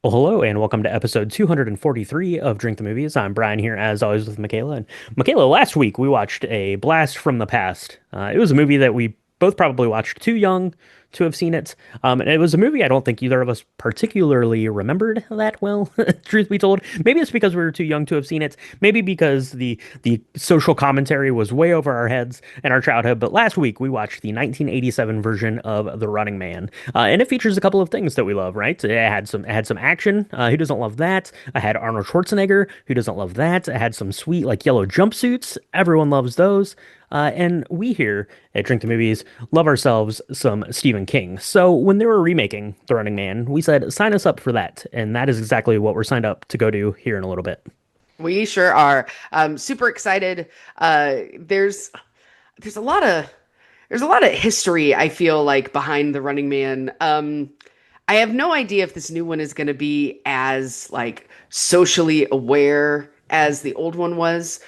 Well, hello and welcome to episode 243 of Drink the Movies. I'm Brian here, as always, with Michaela. And Michaela, last week we watched A Blast from the Past. It was a movie that we both probably watched too young to have seen it. And it was a movie I don't think either of us particularly remembered that well, truth be told. Maybe it's because we were too young to have seen it. Maybe because the social commentary was way over our heads in our childhood. But last week we watched the 1987 version of The Running Man. And it features a couple of things that we love, right? It had some action. Who doesn't love that? I had Arnold Schwarzenegger. Who doesn't love that? I had some sweet like yellow jumpsuits. Everyone loves those. And we here at Drink the Movies love ourselves some Stephen King. So when they were remaking The Running Man, we said sign us up for that, and that is exactly what we're signed up to go do here in a little bit. We sure are. Super excited. There's a lot of history, I feel like, behind the Running Man. I have no idea if this new one is going to be as like socially aware as the old one was,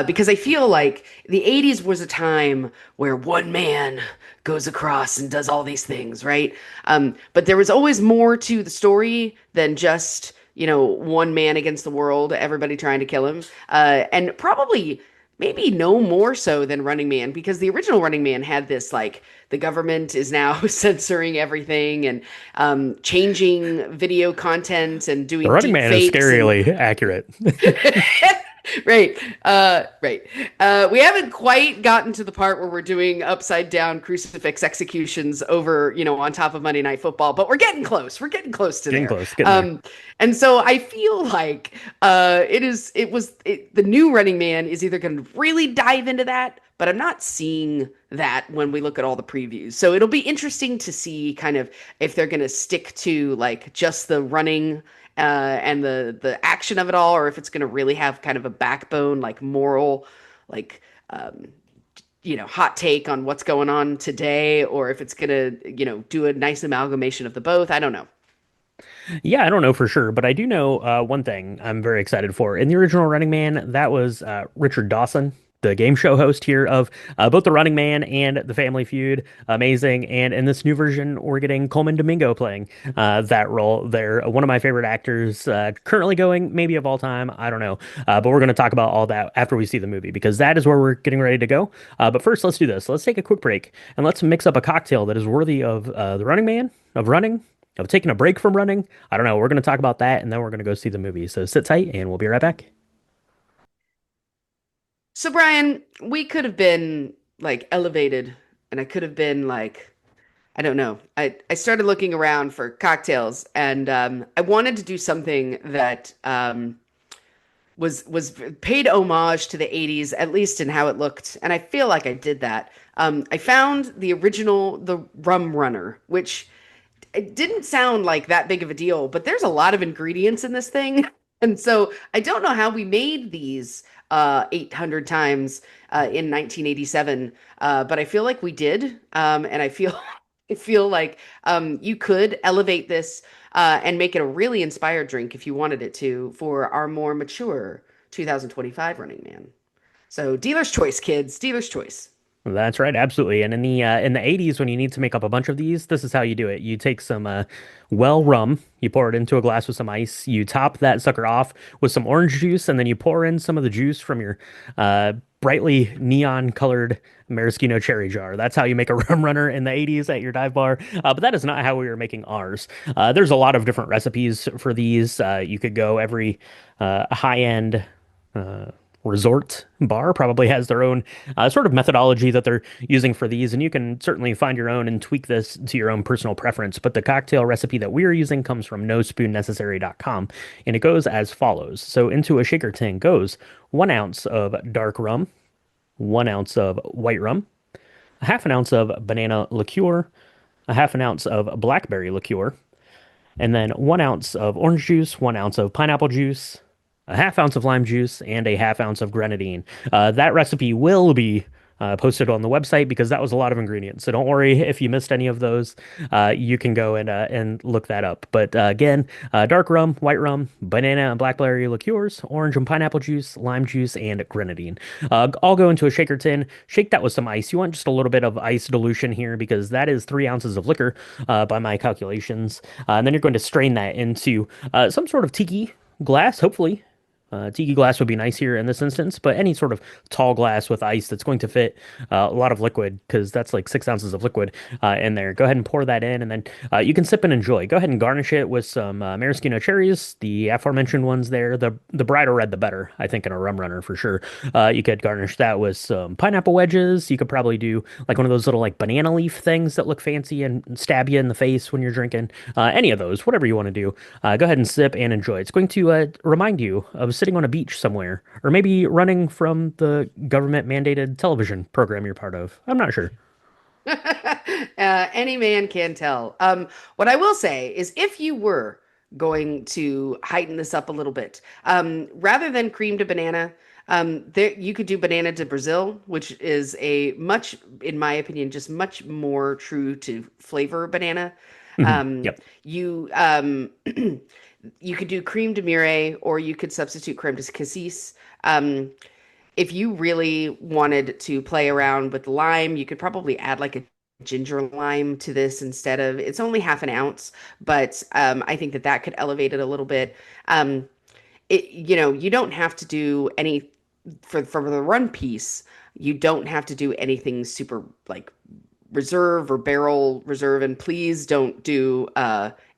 because I feel like the 80s was a time where one man goes across and does all these things, right? But there was always more to the story than just, one man against the world, everybody trying to kill him. And probably maybe no more so than Running Man, because the original Running Man had this like the government is now censoring everything and changing video content and The doing Running deep Man is fakes and scarily accurate. right. Right. We haven't quite gotten to the part where we're doing upside down crucifix executions over, on top of Monday Night Football, but we're getting close. We're getting close to Getting there. close, getting there. Um, and so I feel like the new Running Man is either going to really dive into that, but I'm not seeing that when we look at all the previews. So it'll be interesting to see kind of if they're going to stick to like just the running and the action of it all, or if it's going to really have kind of a backbone, like moral, like hot take on what's going on today, or if it's going to do a nice amalgamation of the both. I don't know. Yeah, I don't know for sure, but I do know one thing I'm very excited for. In the original Running Man, that was Richard Dawson, the game show host here of both The Running Man and The Family Feud. Amazing. And in this new version, we're getting Coleman Domingo playing that role there. One of my favorite actors currently going, maybe of all time. I don't know. But we're going to talk about all that after we see the movie because that is where we're getting ready to go. But first, let's do this. Let's take a quick break and let's mix up a cocktail that is worthy of The Running Man, of running, of taking a break from running. I don't know. We're going to talk about that and then we're going to go see the movie. So sit tight and we'll be right back. So Brian, we could have been like elevated, and I could have been like, I don't know. I started looking around for cocktails, and I wanted to do something that was paid homage to the 80s, at least in how it looked, and I feel like I did that. I found the Rum Runner, which it didn't sound like that big of a deal, but there's a lot of ingredients in this thing. And so I don't know how we made these 800 times in 1987, but I feel like we did. And I feel I feel like you could elevate this and make it a really inspired drink if you wanted it to for our more mature 2025 Running Man. So dealer's choice, kids, dealer's choice. That's right, absolutely. And in the 80s, when you need to make up a bunch of these, this is how you do it. You take some well rum, you pour it into a glass with some ice, you top that sucker off with some orange juice, and then you pour in some of the juice from your brightly neon colored maraschino cherry jar. That's how you make a rum runner in the 80s at your dive bar. But that is not how we were making ours. There's a lot of different recipes for these. You could go every high-end resort bar probably has their own sort of methodology that they're using for these, and you can certainly find your own and tweak this to your own personal preference. But the cocktail recipe that we're using comes from nospoonnecessary.com, and it goes as follows. So into a shaker tin goes 1 ounce of dark rum, 1 ounce of white rum, a half an ounce of banana liqueur, a half an ounce of blackberry liqueur, and then 1 ounce of orange juice, 1 ounce of pineapple juice, a half ounce of lime juice, and a half ounce of grenadine. That recipe will be posted on the website because that was a lot of ingredients. So don't worry if you missed any of those. You can go and look that up. But again, dark rum, white rum, banana and blackberry liqueurs, orange and pineapple juice, lime juice, and grenadine. All go into a shaker tin. Shake that with some ice. You want just a little bit of ice dilution here because that is 3 ounces of liquor by my calculations. And then you're going to strain that into some sort of tiki glass, hopefully. Tiki glass would be nice here in this instance, but any sort of tall glass with ice that's going to fit a lot of liquid, because that's like 6 ounces of liquid in there. Go ahead and pour that in, and then you can sip and enjoy. Go ahead and garnish it with some maraschino cherries, the aforementioned ones there. The brighter red, the better, I think, in a rum runner for sure. You could garnish that with some pineapple wedges. You could probably do like one of those little like banana leaf things that look fancy and stab you in the face when you're drinking. Any of those, whatever you want to do. Go ahead and sip and enjoy. It's going to remind you of sitting on a beach somewhere, or maybe running from the government mandated television program you're part of. I'm not sure. Any man can tell. What I will say is if you were going to heighten this up a little bit, rather than cream to banana, there you could do banana to Brazil, which is a much, in my opinion, just much more true to flavor banana. Mhm. Um, Yep. you you could do cream de mure, or you could substitute creme de cassis. If you really wanted to play around with lime, you could probably add like a ginger lime to this instead of, it's only half an ounce, but I think that that could elevate it a little bit. Um, you don't have to do any for the run piece. You don't have to do anything super like reserve or barrel reserve, and please don't do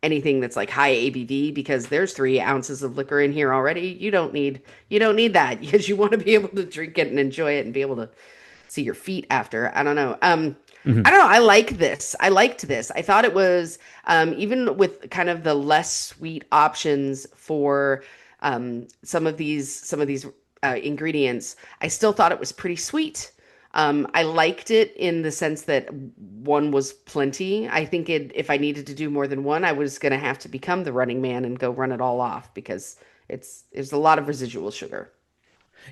anything that's like high ABV because there's 3 ounces of liquor in here already. You don't need that because you want to be able to drink it and enjoy it and be able to see your feet after. I don't know. I Mhm. don't know. I like this. I liked this. I thought it was even with kind of the less sweet options for some of these ingredients. I still thought it was pretty sweet. I liked it in the sense that one was plenty. I think if I needed to do more than one, I was going to have to become the running man and go run it all off because there's a lot of residual sugar.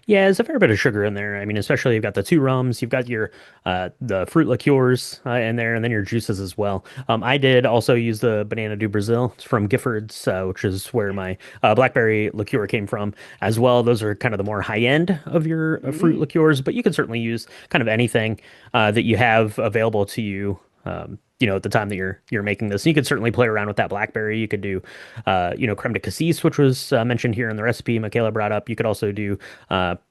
Yeah, there's a fair bit of sugar in there. I mean, especially you've got the two rums, you've got your the fruit liqueurs in there, and then your juices as well. I did also use the Banana do Brazil. It's from Gifford's, which is where my Blackberry liqueur came from as well. Those are kind of the more high end of your fruit Mm, liqueurs, but you can certainly use kind of anything that you have available to you. At the time that you're making this, you could certainly play around with that blackberry. You could do, creme de cassis, which was mentioned here in the recipe Michaela brought up. You could also do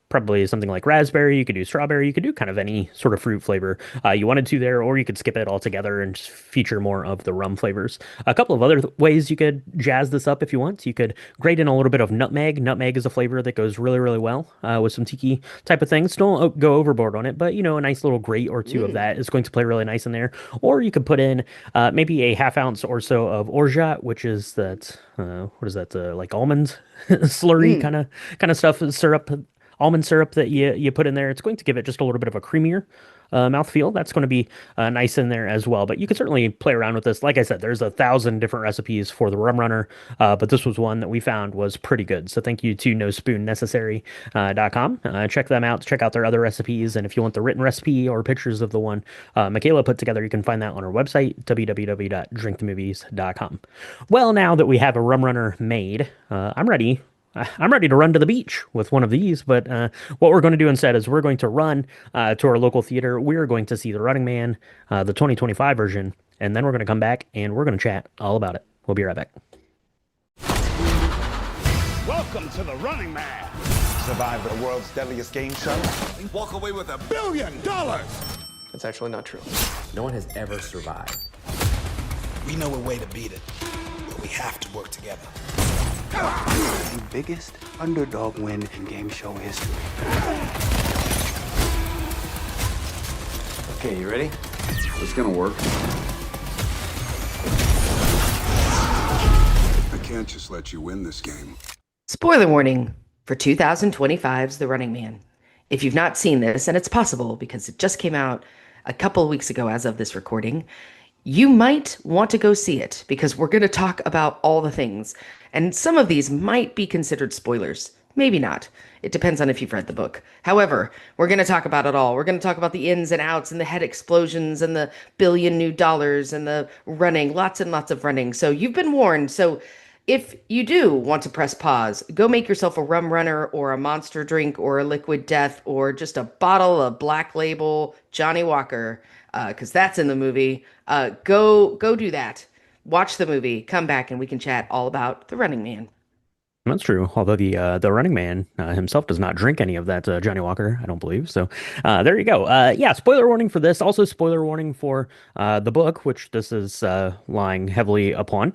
probably something like raspberry. You could do strawberry. You could do kind of any sort of fruit flavor you wanted to there, or you could skip it altogether and just feature more of the rum flavors. A couple of other ways you could jazz this up if you want. You could grate in a little bit of nutmeg. Nutmeg is a flavor that goes really, really well with some tiki type of things. Don't go overboard on it, but a nice little grate or two of mm, that is going to play really nice in there. Or you could put in maybe a half ounce or so of orgeat, which is that what is that like almond slurry mm. kind of stuff, syrup, almond syrup that you put in there. It's going to give it just a little bit of a creamier mouthfeel. That's going to be nice in there as well. But you could certainly play around with this. Like I said, there's 1,000 different recipes for the Rum Runner, but this was one that we found was pretty good. So thank you to nospoonnecessary.com. Check them out. Check out their other recipes. And if you want the written recipe or pictures of the one Michaela put together, you can find that on our website, www.drinkthemovies.com. Well, now that we have a Rum Runner made, I'm ready to run to the beach with one of these, but what we're going to do instead is we're going to run to our local theater. We're going to see The Running Man, the 2025 version, and then we're going to come back and we're going to chat all about it. We'll be right back. Welcome to the Running Man. Survive the world's deadliest game show? Walk away with $1 billion. That's actually not true. No one has ever survived. We know a way to beat it, but we have to work together. The biggest underdog win in game show history. Okay, you ready? It's gonna work. I can't just let you win this game. Spoiler warning for 2025's The Running Man. If you've not seen this, and it's possible because it just came out a couple of weeks ago as of this recording, you might want to go see it because we're going to talk about all the things. And some of these might be considered spoilers. maybe not. It depends on if you've read the book. However, we're going to talk about it all. We're going to talk about the ins and outs and the head explosions and the billion new dollars and the running, lots and lots of running. So you've been warned. So if you do want to press pause, go make yourself a rum runner or a monster drink or a liquid death or just a bottle of Black Label Johnny Walker, because that's in the movie. Go do that. Watch the movie, come back, and we can chat all about The Running Man. That's true. Although the running man himself does not drink any of that Johnny Walker, I don't believe. So there you go. Yeah, spoiler warning for this. Also, spoiler warning for the book, which this is lying heavily upon,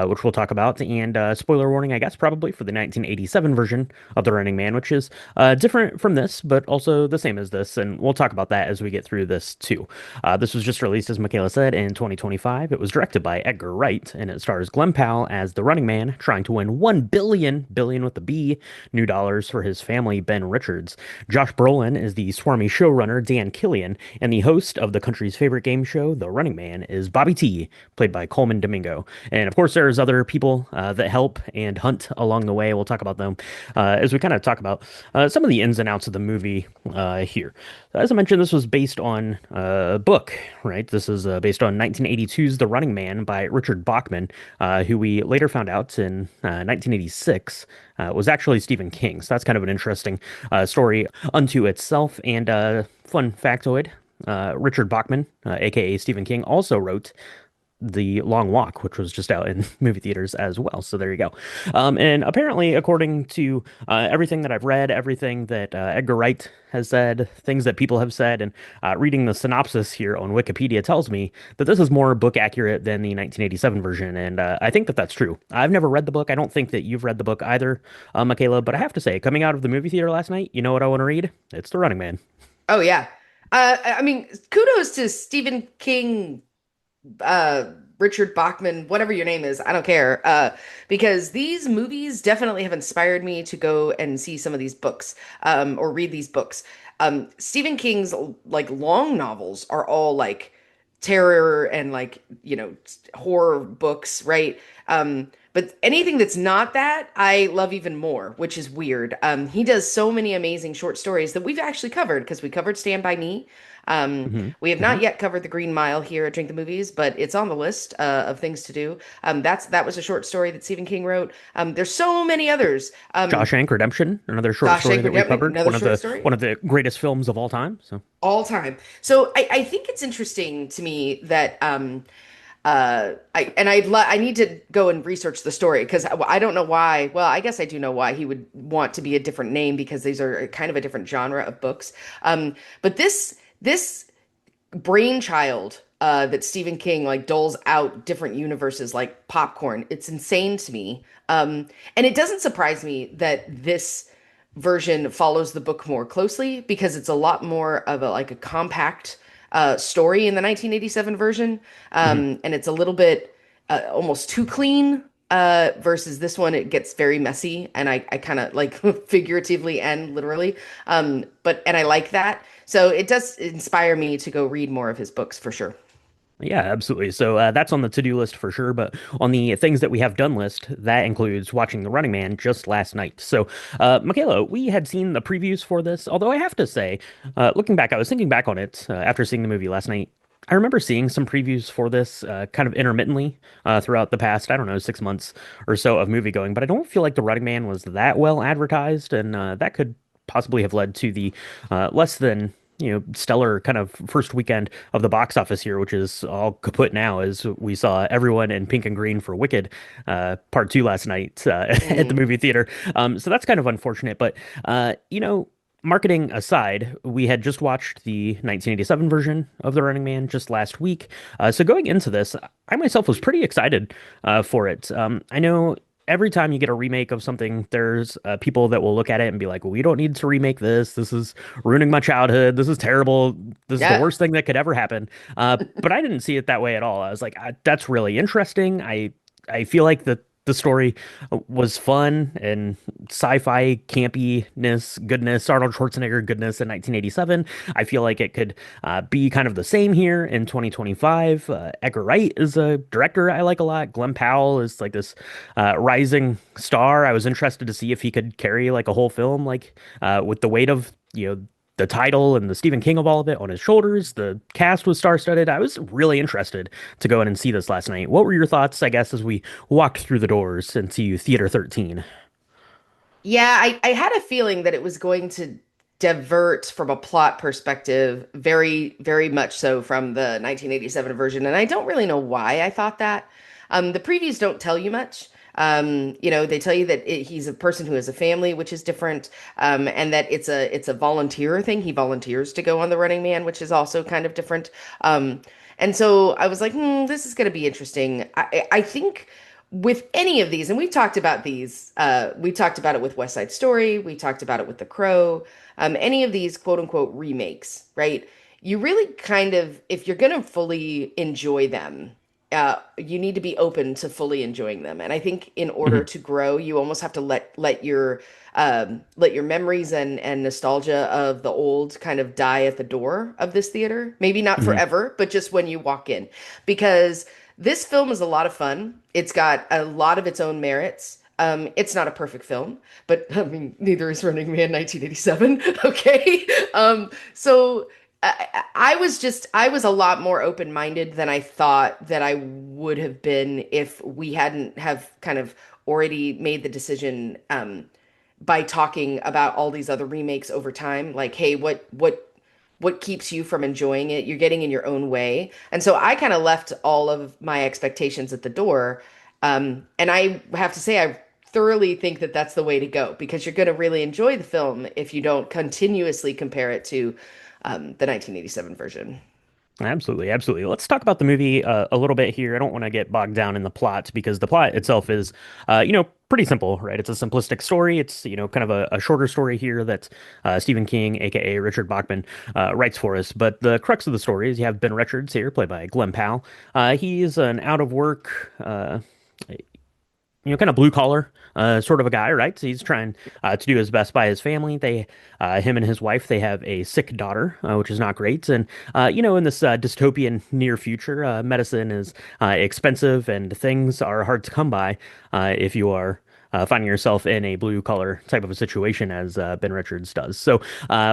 which we'll talk about. And spoiler warning, I guess, probably for the 1987 version of The Running Man, which is different from this, but also the same as this. And we'll talk about that as we get through this too. This was just released, as Michaela said, in 2025. It was directed by Edgar Wright, and it stars Glen Powell as the running man trying to win 1 billion with the B new dollars for his family, Ben Richards. Josh Brolin is the swarmy showrunner, Dan Killian, and the host of the country's favorite game show, The Running Man, is Bobby T, played by Coleman Domingo. And of course, there's other people that help and hunt along the way. We'll talk about them as we kind of talk about some of the ins and outs of the movie here. As I mentioned, this was based on a book, right? This is based on 1982's The Running Man by Richard Bachman, who we later found out in 1986 was actually Stephen King. So that's kind of an interesting story unto itself. And fun factoid, Richard Bachman, aka Stephen King, also wrote The Long Walk, which was just out in movie theaters as well. So there you go. And apparently, according to everything that I've read, everything that Edgar Wright has said, things that people have said, and reading the synopsis here on Wikipedia tells me that this is more book accurate than the 1987 version. And I think that that's true. I've never read the book. I don't think that you've read the book either, Michaela, but I have to say, coming out of the movie theater last night, you know what I want to read? It's The Running Man. Oh, yeah. I mean, kudos to Stephen King, Richard Bachman, whatever your name is, I don't care. Because these movies definitely have inspired me to go and see some of these books, or read these books. Stephen King's like long novels are all like terror and like, horror books, right? But anything that's not that, I love even more, which is weird. He does so many amazing short stories that we've actually covered because we covered Stand By Me. We have not yet covered The Green Mile here at Drink the Movies, but it's on the list of things to do. That was a short story that Stephen King wrote. There's so many others. Shawshank Redemption, another short story that we covered. One of the greatest films of all time. So all time. So I think it's interesting to me that I need to go and research the story because I don't know why. Well, I guess I do know why he would want to be a different name because these are kind of a different genre of books. But this brainchild that Stephen King like doles out different universes like popcorn, it's insane to me. And it doesn't surprise me that this version follows the book more closely because it's a lot more of a compact story in the 1987 version. And it's a little bit almost too clean versus this one. It gets very messy and I kind of like figuratively and literally. And I like that. So it does inspire me to go read more of his books for sure. yeah, absolutely. So that's on the to-do list for sure. But on the things that we have done list, that includes watching The Running Man just last night. So, Michaela, we had seen the previews for this, although I have to say, looking back, I was thinking back on it after seeing the movie last night. I remember seeing some previews for this kind of intermittently throughout the past, I don't know, 6 months or so of movie going, but I don't feel like The Running Man was that well advertised, and that could possibly have led to the less than stellar kind of first weekend of the box office here, which is all kaput now, as we saw everyone in pink and green for Wicked Part 2 last night at the movie theater. So that's kind of unfortunate, but marketing aside, we had just watched the 1987 version of The Running Man just last week. So going into this, I myself was pretty excited for it. I know every time you get a remake of something, there's people that will look at it and be like, well, we don't need to remake this. This is ruining my childhood. This is terrible. This is the worst thing that could ever happen. But I didn't see it that way at all. I was like, that's really interesting. I feel like the story was fun and sci-fi campiness, goodness, Arnold Schwarzenegger goodness in 1987. I feel like it could be kind of the same here in 2025. Edgar Wright is a director I like a lot. Glen Powell is like this rising star. I was interested to see if he could carry like a whole film, like with the weight of the title and the Stephen King of all of it on his shoulders. The cast was star-studded. I was really interested to go in and see this last night. What were your thoughts, I guess, as we walked through the doors into Theater 13? Yeah, I had a feeling that it was going to divert from a plot perspective, very, very much so from the 1987 version. And I don't really know why I thought that. The previews don't tell you much. They tell you that he's a person who has a family, which is different, and that it's a volunteer thing. He volunteers to go on the Running Man, which is also kind of different. And so I was like, this is going to be interesting. I think with any of these, and we've talked about these, we talked about it with West Side Story, we talked about it with The Crow, any of these quote unquote remakes, right? You really kind of, if you're going to fully enjoy them, you need to be open to fully enjoying them. And I think in order Mhm. to grow, you almost have to let your memories and nostalgia of the old kind of die at the door of this theater. Maybe not Mhm. forever, but just when you walk in, because this film is a lot of fun. It's got a lot of its own merits. It's not a perfect film, but I mean, neither is Running Man 1987. Okay. So I was a lot more open-minded than I thought that I would have been if we hadn't have kind of already made the decision by talking about all these other remakes over time. Like, hey, what keeps you from enjoying it? You're getting in your own way. And so I kind of left all of my expectations at the door. And I have to say, I thoroughly think that that's the way to go because you're going to really enjoy the film if you don't continuously compare it to the 1987 version. Absolutely, absolutely. Let's talk about the movie a little bit here. I don't want to get bogged down in the plot because the plot itself is, pretty simple, right? It's a simplistic story. It's, kind of a shorter story here that Stephen King, aka Richard Bachman, writes for us. But the crux of the story is you have Ben Richards here, played by Glen Powell. He's an out of work, kind of blue collar sort of a guy, right? So he's trying to do his best by his family. Him and his wife, they have a sick daughter, which is not great. And, in this dystopian near future, medicine is expensive and things are hard to come by if you are. Finding yourself in a blue collar type of a situation as Ben Richards does. So,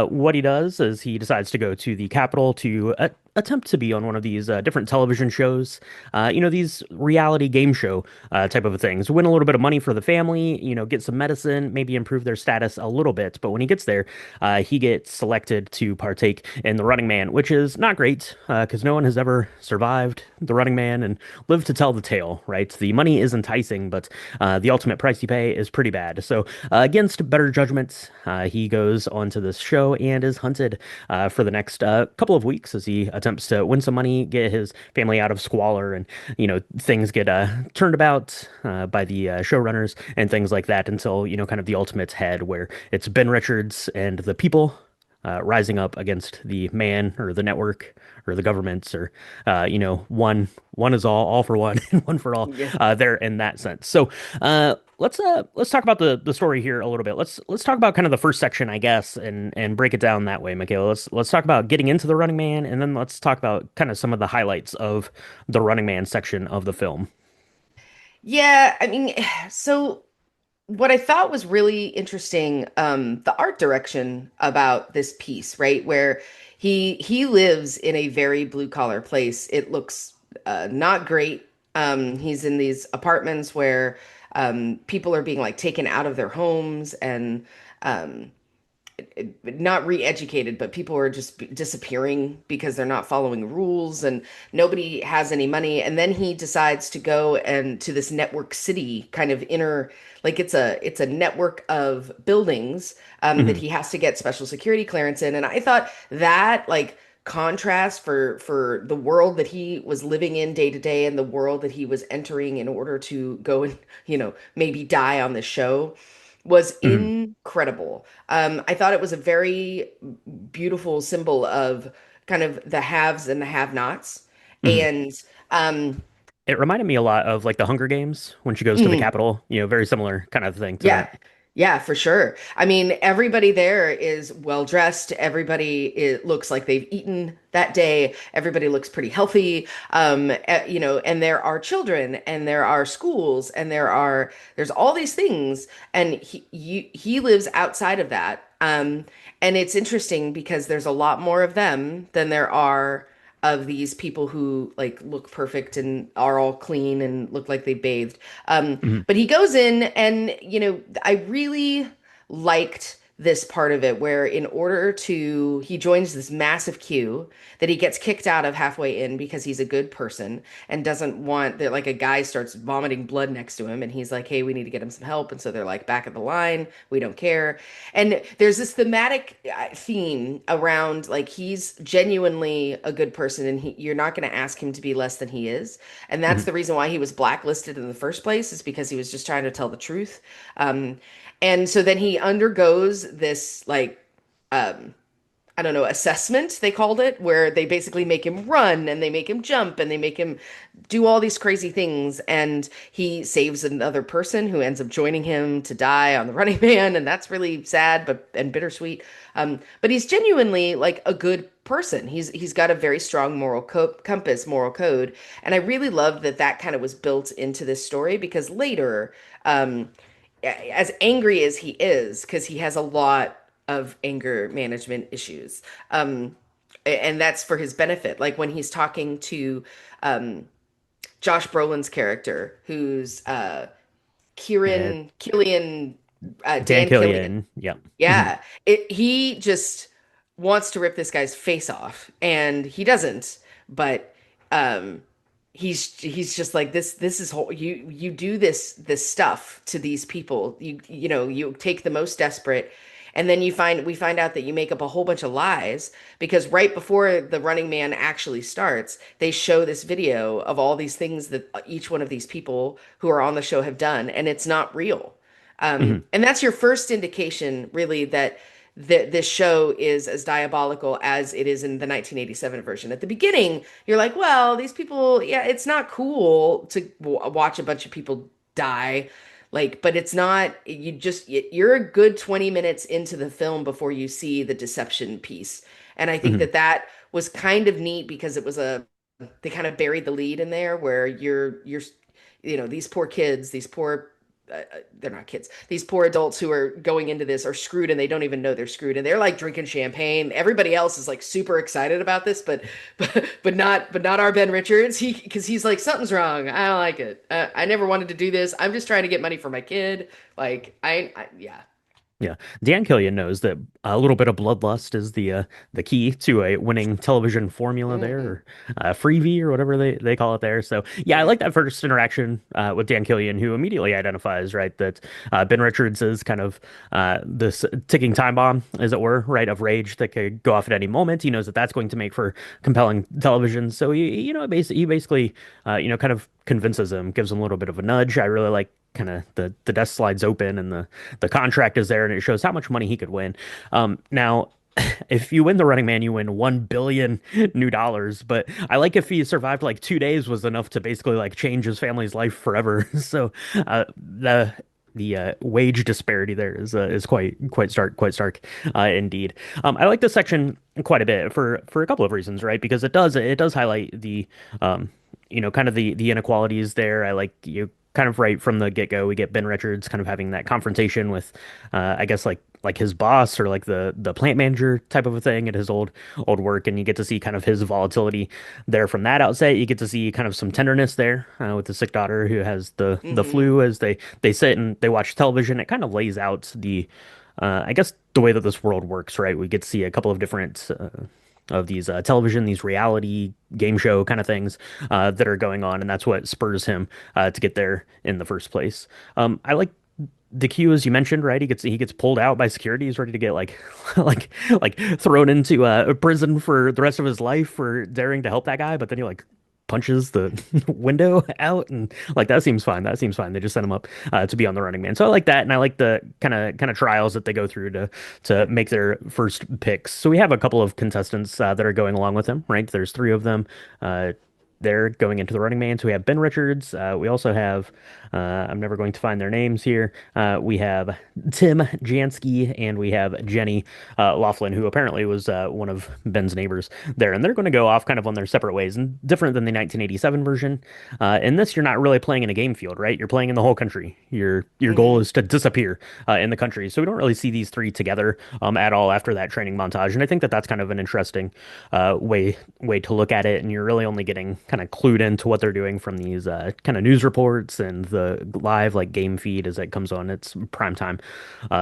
what he does is he decides to go to the Capitol to attempt to be on one of these different television shows, these reality game show type of things. Win a little bit of money for the family, get some medicine, maybe improve their status a little bit. But when he gets there, he gets selected to partake in the Running Man, which is not great because no one has ever survived the Running Man and lived to tell the tale, right? The money is enticing, but the ultimate price you pay is pretty bad. So, against better judgment, he goes onto this show and is hunted for the next couple of weeks as he attempts to win some money, get his family out of squalor, and things get turned about by the showrunners and things like that until kind of the ultimate head where it's Ben Richards and the people rising up against the man or the network or the governments or one is all for one and one for all Yeah. there in that sense. So let's talk about the story here a little bit. Let's talk about kind of the first section, I guess, and break it down that way, Michaela. Let's talk about getting into the Running Man, and then let's talk about kind of some of the highlights of the Running Man section of the film. Yeah, I mean, so what I thought was really interesting, the art direction about this piece, right? Where he lives in a very blue collar place. It looks not great. He's in these apartments where people are being like taken out of their homes and um, not re-educated, but people are just disappearing because they're not following rules and nobody has any money. And then he decides to go and to this network city kind of inner, like it's a network of buildings that Mhm. he has to get special security clearance in. And I thought that like contrast for the world that he was living in day to day and the world that he was entering in order to go and maybe die on the show was Mhm. incredible. I thought it was a very beautiful symbol of kind of the haves and the have-nots. Mhm. And um, It reminded me a lot of like the Hunger Games when she goes to the Mhm. Capitol, very similar kind of thing to that. Yeah. Yeah, for sure. I mean, everybody there is well dressed. Everybody looks like they've eaten that day. Everybody looks pretty healthy. And there are children and there are schools and there's all these things. And he lives outside of that. And it's interesting because there's a lot more of them than there are of these people who like look perfect and are all clean and look like they bathed. Mhm. But he goes in and, I really liked this part of it where he joins this massive queue that he gets kicked out of halfway in because he's a good person and doesn't want that, like, a guy starts vomiting blood next to him and he's like, hey, we need to get him some help. And so they're like, back of the line, we don't care. And there's this thematic theme around, like, he's genuinely a good person and you're not going to ask him to be less than he is. And that's Mhm. the reason why he was blacklisted in the first place, is because he was just trying to tell the truth. Um, and so then he undergoes this, like, um, I don't know, assessment, they called it, where they basically make him run and they make him jump and they make him do all these crazy things. And he saves another person who ends up joining him to die on the Running Man. And that's really sad, and bittersweet. But he's genuinely like a good person. He's got a very strong compass, moral code. And I really love that that kind of was built into this story because later, um, as angry as he is, because he has a lot of anger management issues. And that's for his benefit. Like when he's talking to um, Josh Brolin's character, who's Uh, Dan Dan Killian. Killian. Yeah. Mhm. Yeah, he just wants to rip this guy's face off, and he doesn't. But um, he's just like, this is whole, you do this stuff to these people. You take the most desperate, and then we find out that you make up a whole bunch of lies because right before the Running Man actually starts, they show this video of all these things that each one of these people who are on the show have done, and it's not real. Mhm. And that's your first indication, really, that this show is as diabolical as it is in the 1987 version. At the beginning, you're like, well, these people, yeah, it's not cool to watch a bunch of people die. Like, but it's not, you're a good 20 minutes into the film before you see the deception piece. And I think Mhm. that that was kind of neat because they kind of buried the lead in there where these poor kids, they're not kids. These poor adults who are going into this are screwed and they don't even know they're screwed. And they're like drinking champagne. Everybody else is like super excited about this, but not our Ben Richards. Because he's like, something's wrong. I don't like it. I never wanted to do this. I'm just trying to get money for my kid. Like, yeah. Yeah, Dan Killian knows that a little bit of bloodlust is the key to a winning television formula there, Hmm. or freebie or whatever they call it there. So yeah, I Yeah. like that first interaction with Dan Killian, who immediately identifies right that Ben Richards is kind of this ticking time bomb, as it were, right, of rage that could go off at any moment. He knows that that's going to make for compelling television. So he basically kind of convinces him, gives him a little bit of a nudge. I really like kind of the desk slides open and the contract is there and it shows how much money he could win. Now, if you win the Running Man, you win 1 billion new dollars. But I like if he survived like 2 days was enough to basically like change his family's life forever. So the wage disparity there is quite stark indeed. I like this section quite a bit for a couple of reasons, right? Because it does highlight the kind of the inequalities there. I like you kind of right from the get-go, we get Ben Richards kind of having that confrontation with, I guess like his boss or like the plant manager type of a thing at his old work, and you get to see kind of his volatility there from that outset. You get to see kind of some tenderness there with the sick daughter who has the Hmm. flu as they sit and they watch television. It kind of lays out I guess the way that this world works, right? We get to see a couple of different of these television, these reality game show kind of things that are going on, and that's what spurs him to get there in the first place. I like the cue as you mentioned, right? He gets pulled out by security. He's ready to get like like thrown into a prison for the rest of his life for daring to help that guy, but then he like punches the window out and like that seems fine. That seems fine. They just sent him up to be on the Running Man. So I like that, and I like the kind of trials that they go through to make their first picks. So we have a couple of contestants that are going along with him, right? There's three of them. Uh, they're going into the Running Man. So we have Ben Richards. We also have, I'm never going to find their names here. We have Tim Jansky and we have Jenny Laughlin, who apparently was one of Ben's neighbors there. And they're going to go off kind of on their separate ways and different than the 1987 version. In this, you're not really playing in a game field, right? You're playing in the whole country. Your goal is to disappear in the country. So we don't really see these three together at all after that training montage. And I think that that's kind of an interesting way to look at it. And you're really only getting kind of clued into what they're doing from these kind of news reports and the live like game feed as it comes on its prime time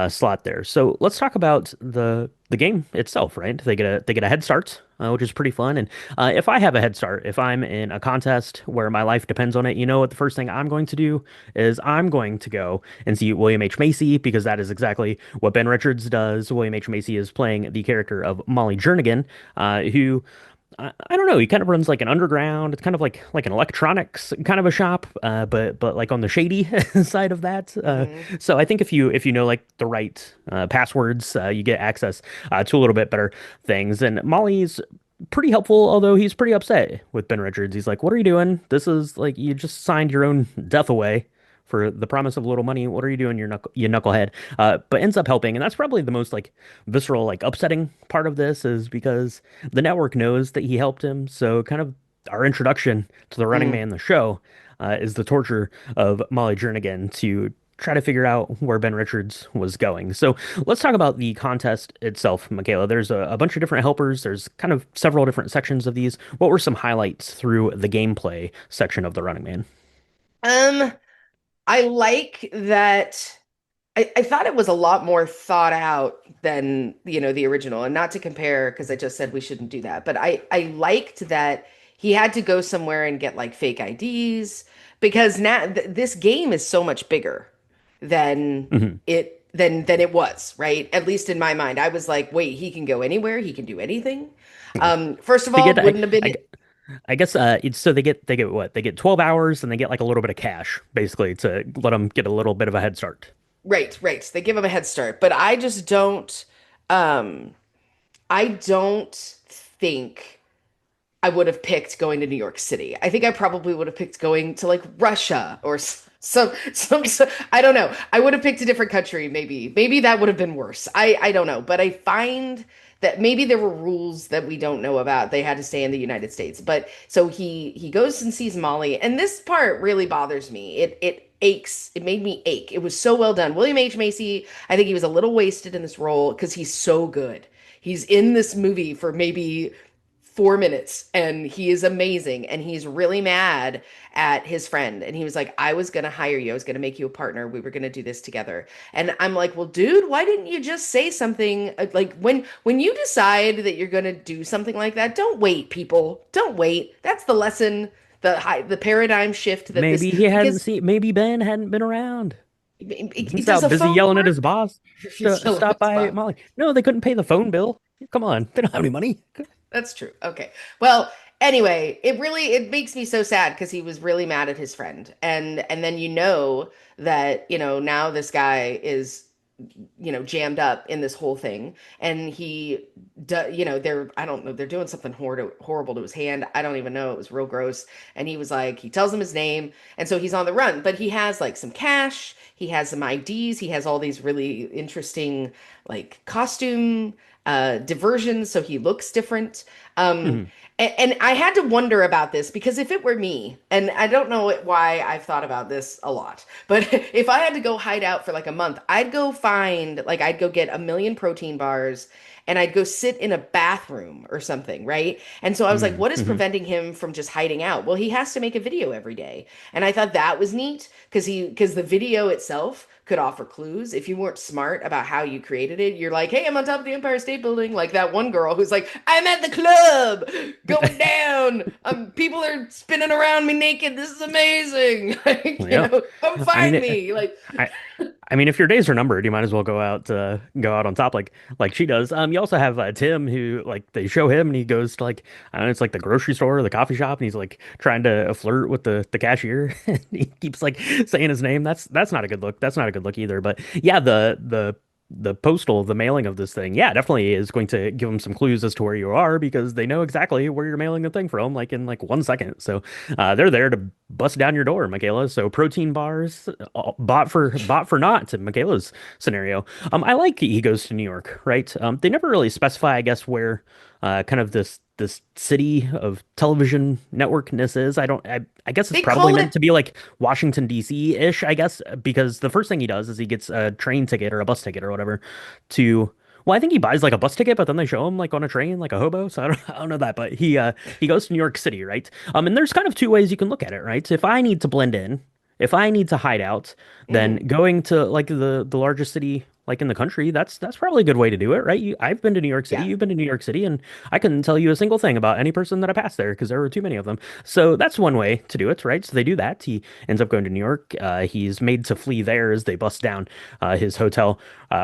slot there. So let's talk about the game itself, right? They get a head start, which is pretty fun. And if I have a head start, if I'm in a contest where my life depends on it, you know what? The first thing I'm going to do is I'm going to go and see William H. Macy because that is exactly what Ben Richards does. William H. Macy is playing the character of Molly Jernigan, who I don't know. He kind of runs like an underground. It's kind of like an electronics kind of a shop, but like on the shady side of that. So I think if you know like the right passwords, you get access to a little bit better things. And Molly's pretty helpful, although he's pretty upset with Ben Richards. He's like, "What are you doing? This is like you just signed your own death away." For the promise of a little money, what are you doing, you knucklehead? But ends up helping, and that's probably the most like visceral, like upsetting part of this is because the network knows that he helped him. So kind of our introduction to the Running Man, the show, is the torture of Molly Jernigan to try to figure out where Ben Richards was going. So let's talk about the contest itself, Michaela. There's a bunch of different helpers. There's kind of several different sections of these. What were some highlights through the gameplay section of the Running Man? Um, I like that. I thought it was a lot more thought out than, the original. And not to compare, because I just said we shouldn't do that. But I liked that he had to go somewhere and get like fake IDs because now this game is so much bigger than Mhm. it was, right? At least in my mind. I was like, wait, he can go anywhere, he can do anything. First of They all, get, wouldn't have been. I guess it's so they get what? They get 12 hours and they get like a little bit of cash basically to let them get a little bit of a head start. Right, right. They give him a head start, but um I don't think I would have picked going to New York City. I think I probably would have picked going to like Russia or I don't know. I would have picked a different country maybe. Maybe that would have been worse. I don't know, but I find that maybe there were rules that we don't know about. They had to stay in the United States. But so he goes and sees Molly, and this part really bothers me. It aches. It made me ache. It was so well done. William H. Macy, I think he was a little wasted in this role because he's so good. He's in this movie for maybe 4 minutes and he is amazing and he's really mad at his friend and he was like, I was gonna hire you, I was gonna make you a partner, we were gonna do this together. And I'm like, well dude, why didn't you just say something? Like when you decide that you're gonna do something like that, don't wait, people, don't wait. That's the lesson, the paradigm shift that this, Maybe he hadn't because seen. Maybe Ben hadn't been around. He's does out a busy phone yelling at work? his boss He's to yelling at stop his by boss. Molly. No, they couldn't pay the phone bill. Come on, they don't have any money. That's true. Okay. Well, anyway, it makes me so sad because he was really mad at his friend. And then that, now this guy is, jammed up in this whole thing. And they're I don't know, they're doing something horrible to his hand. I don't even know. It was real gross. And he was like, he tells him his name, and so he's on the run, but he has like some cash, he has some IDs, he has all these really interesting like costume diversions, so he looks different. Um, Mhm. and I had to wonder about this because if it were me, and I don't know why I've thought about this a lot, but if I had to go hide out for like a month, I'd go get a million protein bars and I'd go sit in a bathroom or something, right? And so I was like, what is Mhm. preventing him from just hiding out? Well, he has to make a video every day. And I thought that was neat because the video itself could offer clues. If you weren't smart about how you created it, you're like, hey, I'm on top of the Empire State Building. Like that one girl who's like, I'm at the club going down. People are spinning around me naked. This is amazing. Like, Yeah. come I mean, find me. Like, I, I mean, if your days are numbered, you might as well go out on top like she does. You also have Tim who like they show him and he goes to like I don't know, it's like the grocery store or the coffee shop and he's like trying to flirt with the cashier and he keeps like saying his name. That's not a good look. That's not a good look either. But yeah, the the mailing of this thing, yeah, definitely is going to give them some clues as to where you are because they know exactly where you're mailing the thing from, like in like 1 second. So they're there to bust down your door, Michaela. So protein bars, bought for naught to Michaela's scenario. I like he goes to New York, right? They never really specify, I guess, where kind of this city of television networkness is. I guess it's They probably call meant it to be like Washington D.C.-ish, I guess, because the first thing he does is he gets a train ticket or a bus ticket or whatever to well, I think he buys like a bus ticket, but then they show him like on a train like a hobo. So I don't know that, but he goes to New York City, right? And there's kind of two ways you can look at it, right? If I need to blend in, if I need to hide out, then Mhm. going to like the largest city like in the country, that's probably a good way to do it, right? I've been to New York City, Yeah. you've been to New York City, and I couldn't tell you a single thing about any person that I passed there because there were too many of them. So that's one way to do it, right? So they do that. He ends up going to New York. He's made to flee there as they bust down his hotel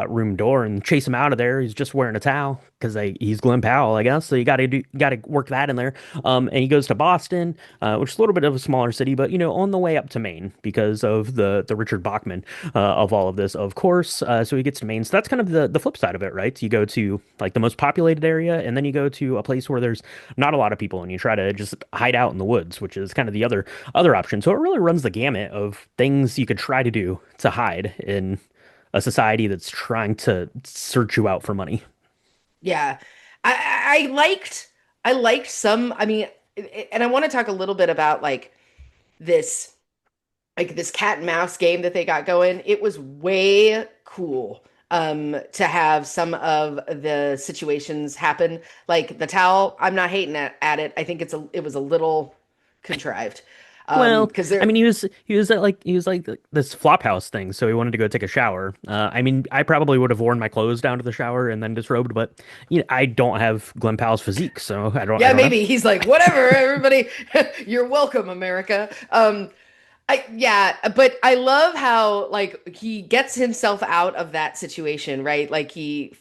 room door and chase him out of there. He's just wearing a towel because he's Glen Powell, I guess. So you got to work that in there. And he goes to Boston, which is a little bit of a smaller city, but on the way up to Maine because of the Richard Bachman of all of this, of course. So he gets to Maine. So that's kind of the flip side of it, right? You go to like the most populated area, and then you go to a place where there's not a lot of people, and you try to just hide out in the woods, which is kind of the other option. So it really runs the gamut of things you could try to do to hide in a society that's trying to search you out for money. Yeah. I liked some, I mean, and I want to talk a little bit about this this cat and mouse game that they got going. It was way cool to have some of the situations happen. Like the towel, I'm not hating at it. I think it was a little contrived. Well, Because I they're mean, he was like this flop house thing, so he wanted to go take a shower. I mean, I probably would have worn my clothes down to the shower and then disrobed, but I don't have Glen Powell's physique, so I yeah, don't know. maybe he's like, whatever, everybody, you're welcome, America. Yeah, but I love how he gets himself out of that situation, right? Like he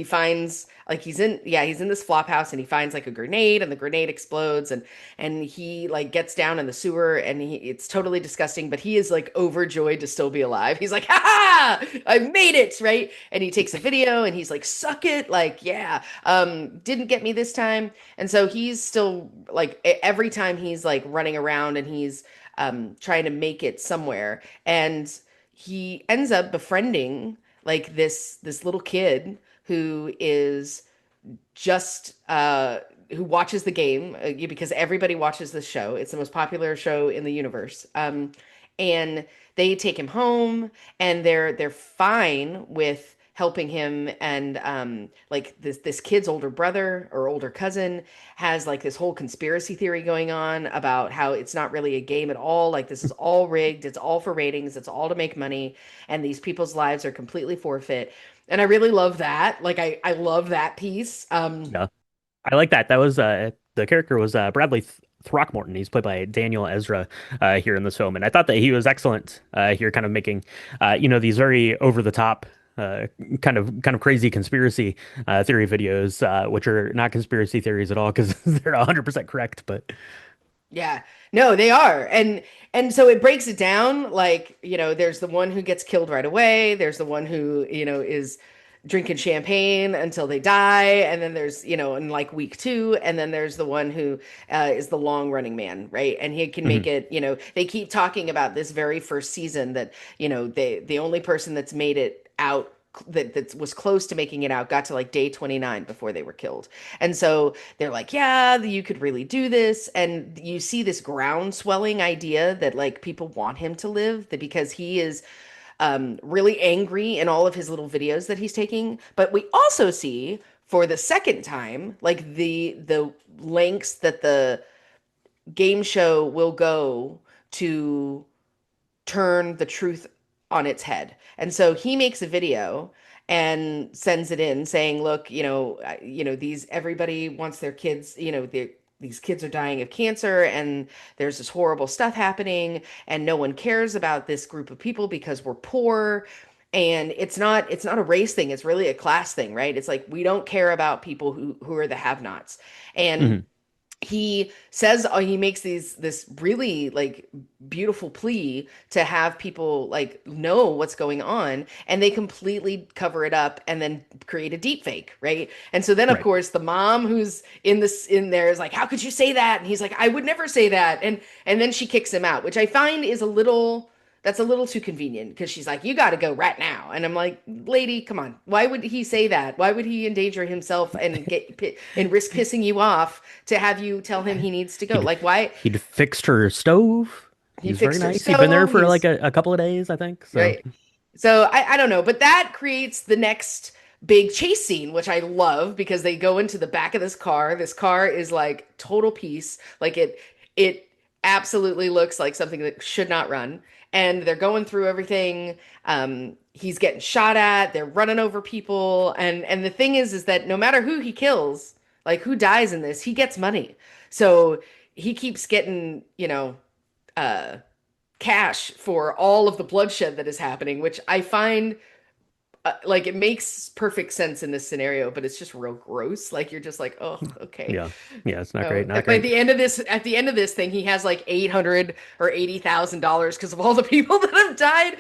finds he's in this flop house and he finds like a grenade and the grenade explodes and he like gets down in the sewer and it's totally disgusting, but he is like overjoyed to still be alive. He's like, "Ha ha! I made it!" Right? And he takes a video and he's like, "Suck it!" Like, yeah, didn't get me this time. And so he's still like every time he's like running around and he's trying to make it somewhere. And he ends up befriending like this little kid who is just who watches the game because everybody watches this show. It's the most popular show in the universe. And they take him home, and they're fine with helping him. And like this kid's older brother or older cousin has like this whole conspiracy theory going on about how it's not really a game at all. Like this is all rigged. It's all for ratings. It's all to make money, and these people's lives are completely forfeit. And I really love that. Like I love that piece. Yeah, I like that. That was the character was Bradley Throckmorton. He's played by Daniel Ezra here in this film, and I thought that he was excellent here, kind of making these very over the top. Kind of crazy conspiracy theory videos, which are not conspiracy theories at all because they're 100% correct. But Yeah. No, they are. And so it breaks it down like, there's the one who gets killed right away, there's the one who, is drinking champagne until they die, and then there's, in like week 2, and then there's the one who is the long running man, right? And he can make mhm. it, they keep talking about this very first season that, the only person that's made it out that was close to making it out got to like day 29 before they were killed. And so they're like, yeah, you could really do this. And you see this ground swelling idea that like people want him to live, that because he is really angry in all of his little videos that he's taking. But we also see for the second time, like the lengths that the game show will go to turn the truth on its head. And so he makes a video and sends it in saying, look, these everybody wants their kids, these kids are dying of cancer and there's this horrible stuff happening and no one cares about this group of people because we're poor. And it's not a race thing, it's really a class thing, right? It's like we don't care about people who are the have-nots. And Mhm. he says he makes this really like beautiful plea to have people like know what's going on, and they completely cover it up and then create a deep fake, right? And so then of Right. course the mom who's in there is like, how could you say that? And he's like, I would never say that. And then she kicks him out, which I find is a little too convenient, because she's like, you got to go right now. And I'm like, lady, come on. Why would he say that? Why would he endanger himself and and risk pissing you off to have you tell him he needs to go? He'd Like, why? he'd fixed her stove. He He's very fixed her nice. He'd been there stove. for like He's a couple of days, I think. So right. So I don't know, but that creates the next big chase scene, which I love, because they go into the back of this car. This car is like total peace. Like it absolutely looks like something that should not run. And they're going through everything. He's getting shot at. They're running over people. And the thing is that no matter who he kills, like who dies in this, he gets money. So he keeps getting, uh, cash for all of the bloodshed that is happening, which I find like it makes perfect sense in this scenario, but it's just real gross. Like you're just like, oh, okay. yeah, yeah, it's not So great, not at great. the end of this thing, he has like 800 or $80,000 because of all the people that have died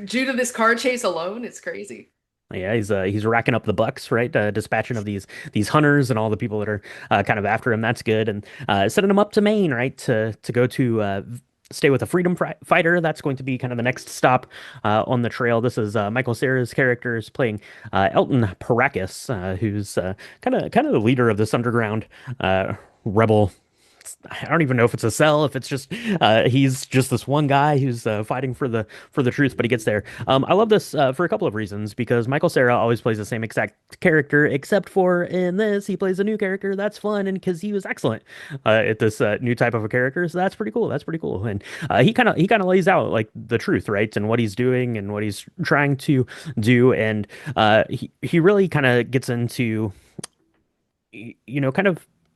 due to this car chase alone. It's crazy. Yeah, he's racking up the bucks, right? Dispatching of these hunters and all the people that are kind of after him. That's good, and setting him up to Maine, right? To go to stay with a fighter. That's going to be kind of the next stop on the trail. This is Michael Cera's character is playing Elton Parakis, who's kind of the leader of this underground rebel. I don't even know if it's a cell, if it's just he's just this one guy who's fighting for the truth, but he gets there. I love this for a couple of reasons, because Michael Cera always plays the same exact character, except for in this he plays a new character. That's fun, and because he was excellent at this new type of a character, so that's pretty cool. That's pretty cool, and he kind of lays out like the truth, right, and what he's doing and what he's trying to do, and he really kind of gets into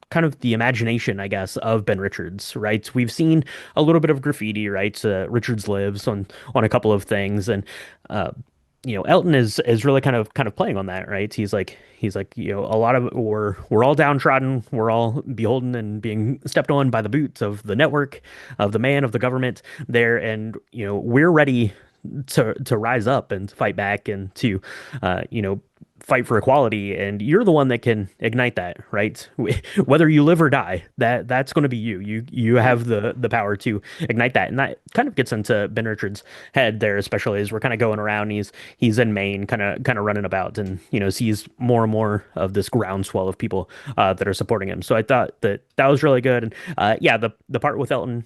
kind of the imagination, I guess, of Ben Richards, right? Like, we've seen a little bit of graffiti, right? Richards lives on a couple of things, and uh, Elton is really kind of playing on that, right? He's like, a lot of we're all downtrodden, we're all beholden and being stepped on by the boots of the network, of the man, of the government there, and we're ready to rise up and to fight back and to fight for equality, and you're the one that can ignite that, right? Whether you live or die, that's going to be you have the power to ignite that, and that kind of gets into Ben Richards' head there, especially as we're kind of going around. He's in Maine, kind of running about, and sees more and more of this groundswell of people that are supporting him. So I thought that was really good, and yeah, the part with Elton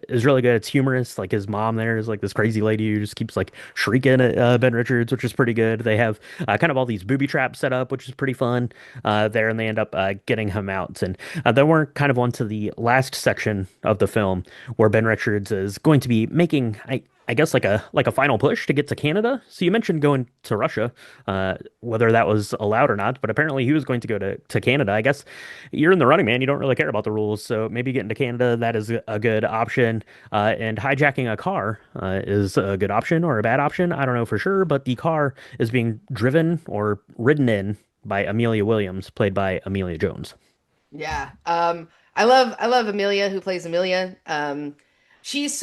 is really good. It's humorous. Like his mom there is like this crazy lady who just keeps like shrieking at Ben Richards, which is pretty good. They have kind of all these booby traps set up, which is pretty fun there, and they end up getting him out. And then we're kind of onto the last section of the film where Ben Richards is going to be making, I guess like a final push to get to Canada. So you mentioned going to Russia, whether that was allowed or not, but apparently he was going to go to Canada. I guess you're in the running, man. You don't really care about the rules, so maybe getting to Canada, that is a good option. And hijacking a car is a good option or a bad option. I don't know for sure, but the car is being driven or ridden in by Amelia Williams, played by Amelia Jones. Yeah. I love Amelia, who plays Amelia. She's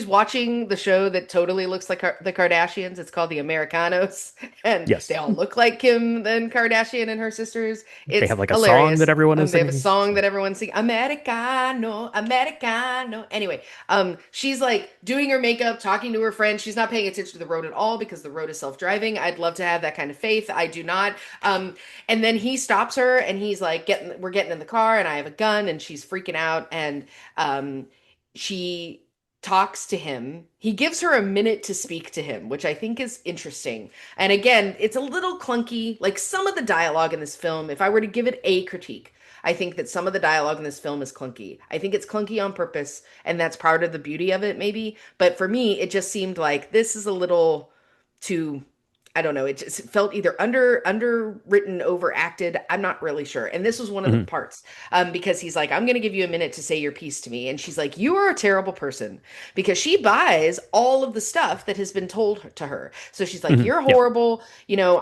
watching the show that totally looks like the Kardashians. It's called The Americanos, and Yes, they all look like Kim and Kardashian and her sisters. they It's have like a song hilarious. that everyone is They have a singing. song that everyone's singing, Americano, Americano. Anyway, she's like doing her makeup, talking to her friend. She's not paying attention to the road at all because the road is self-driving. I'd love to have that kind of faith. I do not. And then he stops her and he's like, we're getting in the car, and I have a gun, and she's freaking out, and she talks to him. He gives her a minute to speak to him, which I think is interesting. And again, it's a little clunky. Like some of the dialogue in this film, if I were to give it a critique, I think that some of the dialogue in this film is clunky. I think it's clunky on purpose, and that's part of the beauty of it, maybe. But for me, it just seemed like this is a little too I don't know. It just felt either underwritten, overacted. I'm not really sure. And this was one of the Hmm. parts, because he's like, "I'm going to give you a minute to say your piece to me," and she's like, "You are a terrible person," because she buys all of the stuff that has been told to her. So she's like, Hmm. "You're Yeah. horrible.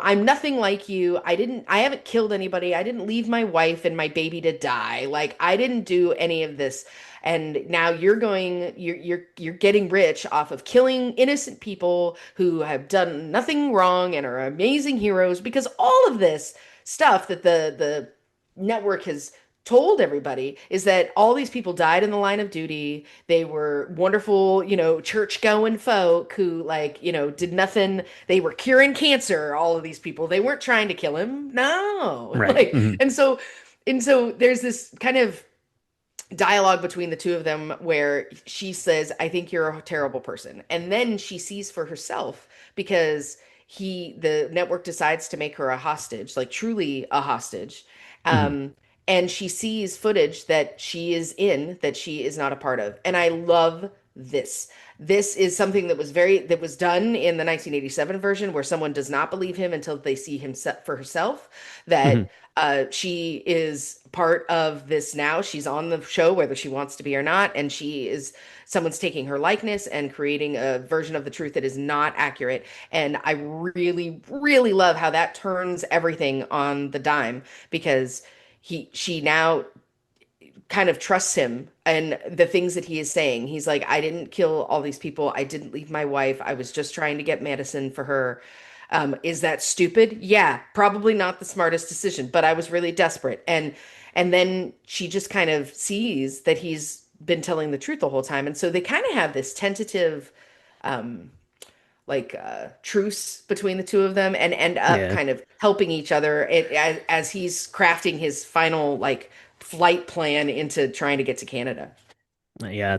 I'm nothing like you. I haven't killed anybody. I didn't leave my wife and my baby to die. Like, I didn't do any of this." And now you're getting rich off of killing innocent people who have done nothing wrong and are amazing heroes, because all of this stuff that the network has told everybody is that all these people died in the line of duty. They were wonderful, church going folk who, like, did nothing. They were curing cancer, all of these people. They weren't trying to kill him. No. Right. Like, Hmm. and so there's this kind of dialogue between the two of them where she says, "I think you're a terrible person." And then she sees for herself, because the network decides to make her a hostage, like truly a hostage. Hmm. Um, and she sees footage that she is in, that she is not a part of. And I love this. This is something that was done in the 1987 version, where someone does not believe him until they see him set for herself. Hmm. That she is part of this now. She's on the show whether she wants to be or not, and someone's taking her likeness and creating a version of the truth that is not accurate. And I really, really love how that turns everything on the dime, because she now kind of trusts him and the things that he is saying. He's like, "I didn't kill all these people. I didn't leave my wife. I was just trying to get medicine for her. Is that stupid? Yeah, probably not the smartest decision, but I was really desperate." And then she just kind of sees that he's been telling the truth the whole time. And so they kind of have this tentative um truce between the two of them, and end up Yeah. kind of helping each other, as he's crafting his final, like, flight plan into trying to get to Canada. Yeah,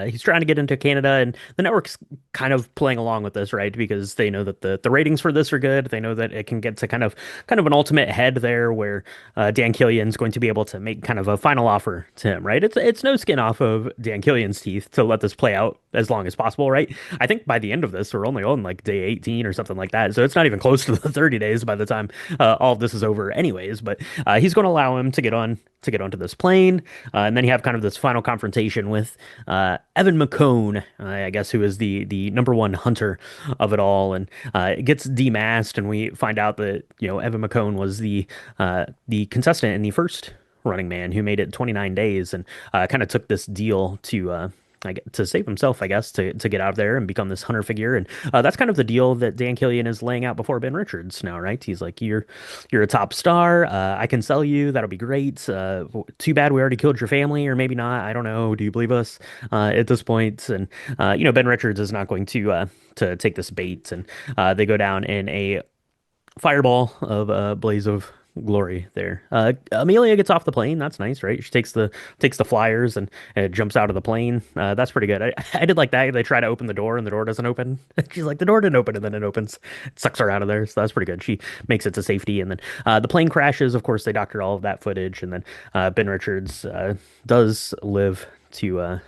he's trying to get into Canada, and the network's kind of playing along with this, right? Because they know that the ratings for this are good. They know that it can get to kind of an ultimate head there, where Dan Killian's going to be able to make kind of a final offer to him, right? It's no skin off of Dan Killian's teeth to let this play out as long as possible, right? I think by the end of this, we're only on like day 18 or something like that, so it's not even close to the 30 days by the time all of this is over, anyways. But he's going to allow him to get onto this plane, and then you have kind of this final confrontation with Evan McCone, I guess, who is the number one hunter of it all, and it gets demasked, and we find out that Evan McCone was the contestant in the first Running Man who made it 29 days, and kind of took this deal to save himself, I guess, to get out of there and become this hunter figure. And that's kind of the deal that Dan Killian is laying out before Ben Richards now, right? He's like, you're a top star. I can sell you. That'll be great. Too bad we already killed your family, or maybe not. I don't know. Do you believe us at this point? And Ben Richards is not going to take this bait, and they go down in a fireball of blaze of glory there. Amelia gets off the plane. That's nice, right? She takes the flyers and jumps out of the plane. That's pretty good. I did like that. They try to open the door and the door doesn't open. She's like, the door didn't open, and then it opens. It sucks her out of there. So that's pretty good. She makes it to safety, and then the plane crashes. Of course, they doctor all of that footage, and then Ben Richards does live to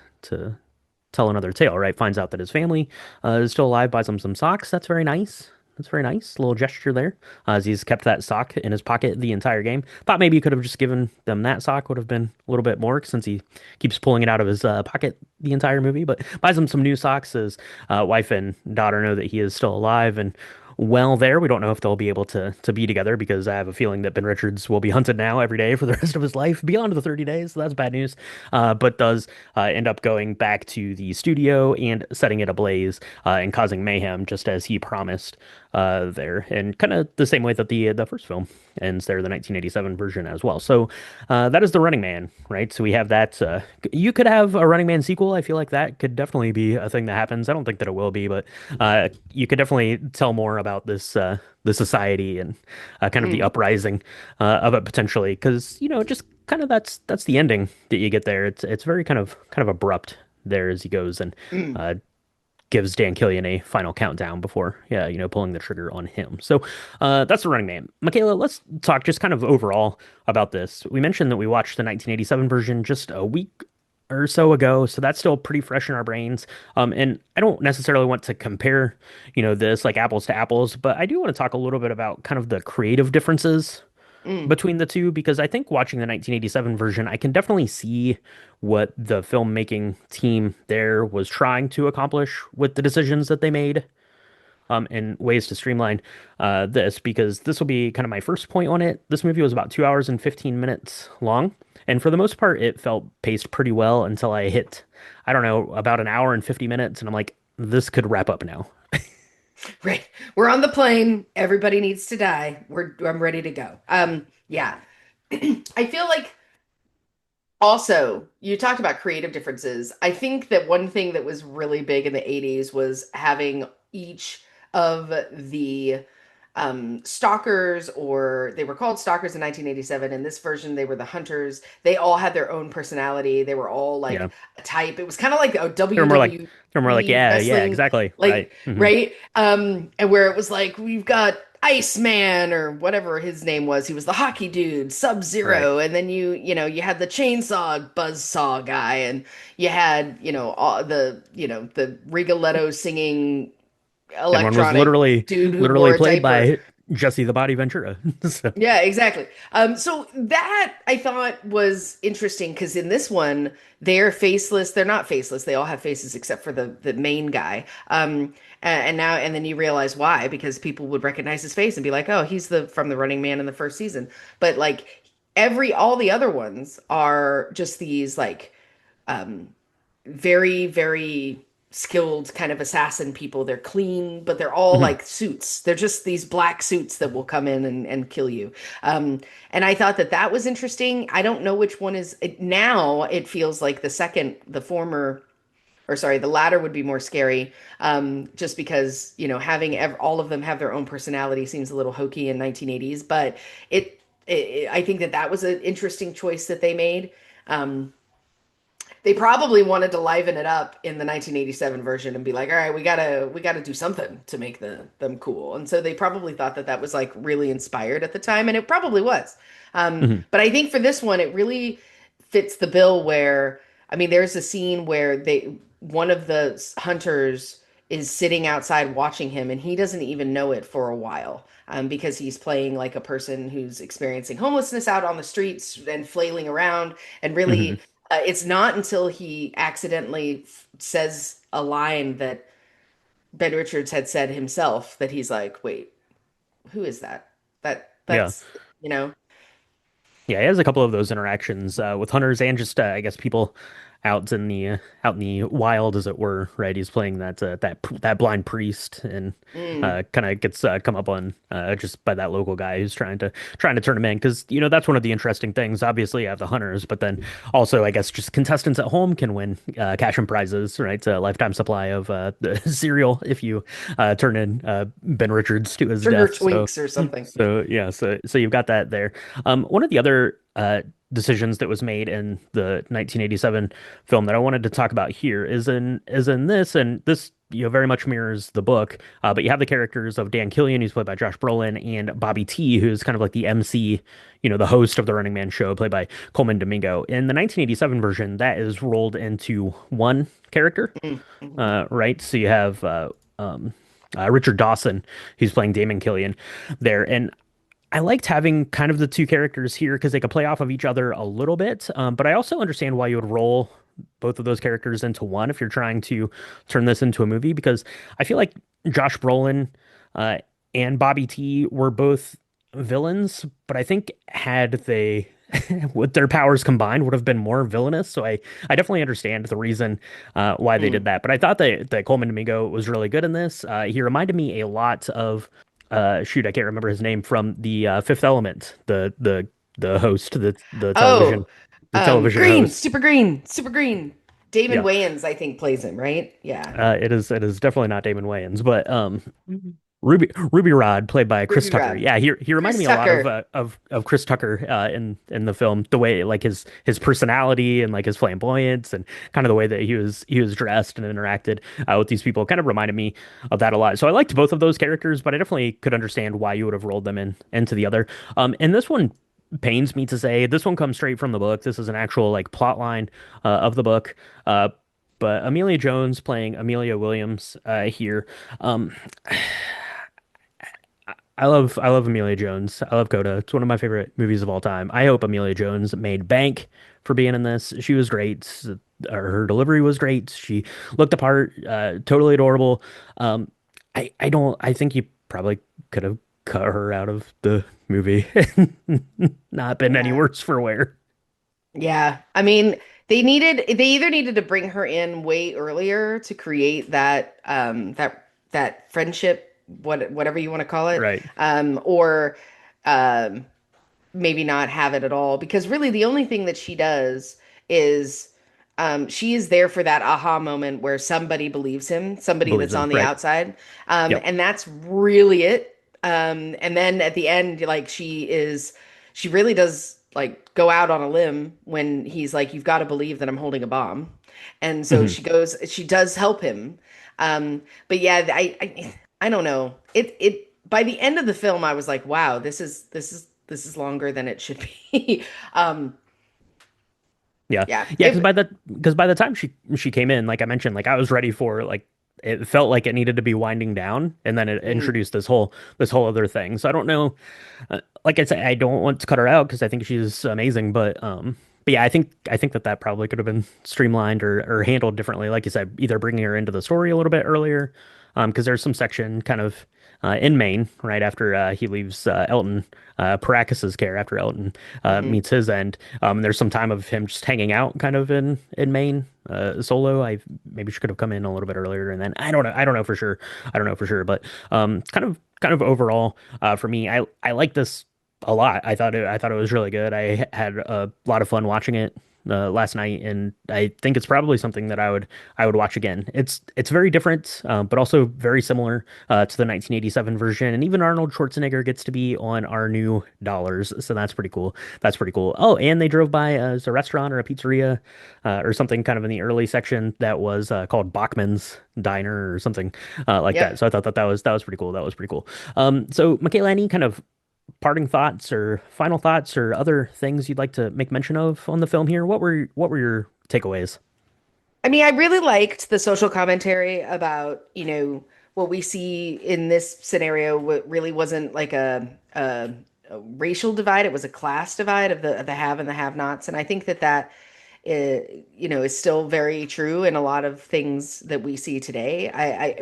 tell another tale, right? Finds out that his family is still alive, buys him some socks. That's very nice. That's very nice. A little gesture there, as he's kept that sock in his pocket the entire game. Thought maybe you could have just given them that sock, would have been a little bit more, since he keeps pulling it out of his pocket the entire movie. But buys him some new socks, as wife and daughter know that he is still alive and well there. We don't know if they'll be able to be together, because I have a feeling that Ben Richards will be hunted now every day for the rest of his life beyond the 30 days. So that's bad news. But does end up going back to the studio and setting it ablaze and causing mayhem, just as he promised there, and kind of the same way that the first film ends there, the 1987 version as well. So that is the Running Man, right? So we have that. You could have a Running Man sequel. I feel like that could definitely be a thing that happens. I don't think that it will be, but you could definitely tell more about the society and kind of the uprising of it potentially, because just kind of that's the ending that you get there. It's very kind of abrupt there as he goes and gives Dan Killian a final countdown before, yeah, pulling the trigger on him. So that's the Running Man. Michaela, let's talk just kind of overall about this. We mentioned that we watched the 1987 version just a week or so ago, so that's still pretty fresh in our brains. And I don't necessarily want to compare, this like apples to apples, but I do want to talk a little bit about kind of the creative differences Mm. between the two because I think watching the 1987 version, I can definitely see what the filmmaking team there was trying to accomplish with the decisions that they made. And ways to streamline this because this will be kind of my first point on it. This movie was about 2 hours and 15 minutes long, and for the most part, it felt paced pretty well until I hit, I don't know, about an hour and 50 minutes, and I'm like, this could wrap up now. Right. We're on the plane. Everybody needs to die. I'm ready to go. Yeah. I feel like also you talked about creative differences. I think that one thing that was really big in the 80s was having each of the stalkers, or they were called stalkers in 1987. In this version, they were the hunters. They all had their own personality. They were all Yeah, like a type. It was kind of like a they're more like they're more like WWE yeah, wrestling, exactly, right. like, right? And where it was like, we've got Iceman or whatever his name was. He was the hockey dude, Right. Sub-Zero. And then you had the chainsaw buzzsaw guy, and you had, all the Rigoletto singing And one was electronic literally dude who literally wore a played diaper. by Jesse the Body Ventura. So, Yeah, exactly. So that I thought was interesting because in this one, they're faceless. They're not faceless. They all have faces except for the main guy. And then you realize why, because people would recognize his face and be like, "Oh, he's the from the Running Man in the first season." But like all the other ones are just these like um very, very skilled kind of assassin people. They're clean, but they're all mhm. like suits. They're just these black suits that will come in and kill you. And I thought that that was interesting. I don't know which one is now. It feels like the former, or sorry, the latter would be more scary. Just because having all of them have their own personality seems a little hokey in 1980s. But I think that that was an interesting choice that they made. Um, they probably wanted to liven it up in the 1987 version and be like, all right, we gotta do something to make them cool. And so they probably thought that that was like really inspired at the time, and it probably was. Mhm. But I think for this one, it really fits the bill where, I mean, there's a scene where one of the hunters is sitting outside watching him, and he doesn't even know it for a while. Because he's playing like a person who's experiencing homelessness out on the streets and flailing around, and Mhm. really it's not until he accidentally says a line that Ben Richards had said himself that he's like, wait, who is that? Yeah. That's, you know, Yeah, he has a couple of those interactions with hunters and just I guess people out in the wild, as it were. Right, he's playing that blind priest and mm, kind of gets come up on just by that local guy who's trying to turn him in because that's one of the interesting things. Obviously, you have the hunters, but then also I guess just contestants at home can win cash and prizes. Right, a lifetime supply of the cereal if you turn in Ben Richards to his Sugar death. So. Twinks or something. So yeah, so you've got that there. One of the other decisions that was made in the 1987 film that I wanted to talk about here is in this, and this very much mirrors the book. But you have the characters of Dan Killian, who's played by Josh Brolin, and Bobby T, who's kind of like the MC, the host of the Running Man show, played by Coleman Domingo. In the 1987 version, that is rolled into one character, Mm, mm, right? So you have Richard Dawson, who's playing Damon Killian there, and I liked having kind of the two characters here because they could play off of each other a little bit. But I also understand why you would roll both of those characters into one if you're trying to turn this into a movie, because I feel like Josh Brolin uh, and Bobby T were both villains, but I think had they with their powers combined would have been more villainous. So I definitely understand the reason why they did mm. that. But I thought that Coleman Domingo was really good in this. He reminded me a lot of shoot, I can't remember his name from the Fifth Element, the host, Oh, the television green, host. super green, super green. Damon Yeah, Wayans, I think, plays him, right? Yeah. it is definitely not Damon Wayans, but Ruby Rod, played by Chris Ruby Tucker. Rod. Yeah, he reminded Chris me a lot of Tucker. Chris Tucker in the film, the way like his personality and like his flamboyance and kind of the way that he was dressed and interacted with these people kind of reminded me of that a lot. So I liked both of those characters, but I definitely could understand why you would have rolled them into the other. And this one pains me to say. This one comes straight from the book. This is an actual like plot line of the book. Uh, but Amelia Jones playing Amelia Williams here. Um, I love Amelia Jones. I love Coda. It's one of my favorite movies of all time. I hope Amelia Jones made bank for being in this. She was great. Her delivery was great. She looked the part. Totally adorable. Um, I don't. I think you probably could have cut her out of the movie and not been any Yeah. worse for wear. Yeah. I mean, they either needed to bring her in way earlier to create that friendship, whatever you want to call it, Right. or um maybe not have it at all, because really the only thing that she does is she is there for that aha moment where somebody believes him, somebody Believes that's him. on the Right. outside. Yep. And that's really it. And then at the end, like she really does like go out on a limb when he's like, you've got to believe that I'm holding a bomb. And so Hmm. she does help him. But yeah, I don't know. By the end of the film, I was like, wow, this is longer than it should be. Um, Yeah. yeah, Yeah, because by the time she came in, like I mentioned, like I was ready for like it felt like it needed to be winding down, and then it mhm. introduced this whole other thing. So I don't know. Like I said, I don't want to cut her out because I think she's amazing, but yeah, I think that probably could have been streamlined or handled differently. Like you said, either bringing her into the story a little bit earlier, because there's some section kind of in Maine right after he leaves Elton Paracas's care after Elton Hmm. meets his end. There's some time of him just hanging out kind of in Maine solo. I maybe she could have come in a little bit earlier, and then I don't know for sure. I don't know for sure, but kind of overall for me, I like this a lot. I thought it was really good. I had a lot of fun watching it last night, and I think it's probably something that I would watch again. It's very different, but also very similar to the 1987 version, and even Arnold Schwarzenegger gets to be on our new dollars, so that's pretty cool. That's pretty cool. Oh, and they drove by as a restaurant or a pizzeria or something kind of in the early section that was called Bachman's Diner or something like that. Yep. So I thought that was pretty cool. That was pretty cool. So Michaela, any kind of parting thoughts or final thoughts or other things you'd like to make mention of on the film here? What were your takeaways? I mean, I really liked the social commentary about, what we see in this scenario. What really wasn't like a racial divide; it was a class divide of the have and the have-nots. And I think that is still very true in a lot of things that we see today.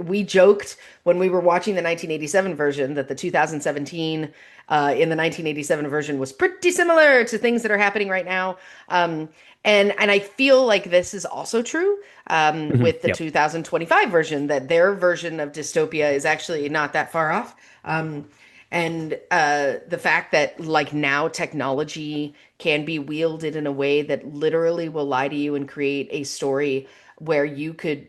We joked when we were watching the 1987 version that the 2017 in the 1987 version was pretty similar to things that are happening right now. And I feel like this is also true Mhm. with the Yep. 2025 version, that their version of dystopia is actually not that far off. And the fact that like now technology can be wielded in a way that literally will lie to you and create a story where you could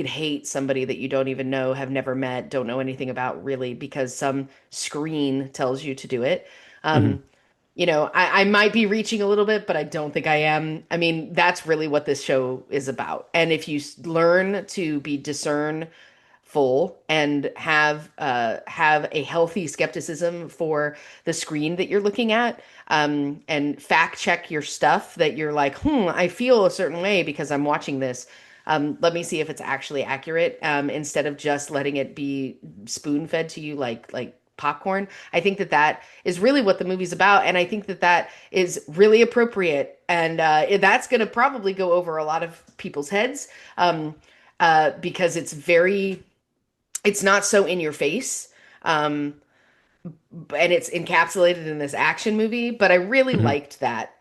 hate somebody that you don't even know, have never met, don't know anything about really, because some screen tells you to do it. Hmm. Um, I might be reaching a little bit, but I don't think I am. I mean, that's really what this show is about. And if you learn to be discernful and have a healthy skepticism for the screen that you're looking at, and fact check your stuff that you're like, I feel a certain way because I'm watching this. Let me see if it's actually accurate, instead of just letting it be spoon fed to you like popcorn. I think that is really what the movie's about, and I think that is really appropriate, and that's going to probably go over a lot of people's heads, because it's not so in your face. Um, and it's encapsulated in this action movie, but I really Hmm. liked that.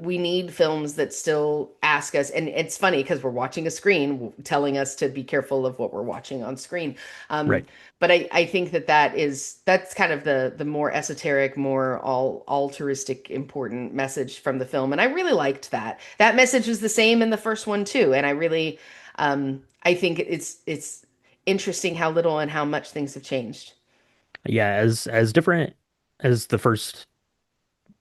We need films that still ask us, and it's funny because we're watching a screen telling us to be careful of what we're watching on screen. Um, Right. but I think that's kind of the more esoteric, more altruistic, important message from the film, and I really liked that. That message was the same in the first one too, and I think it's interesting how little and how much things have changed. Yeah, as different as the first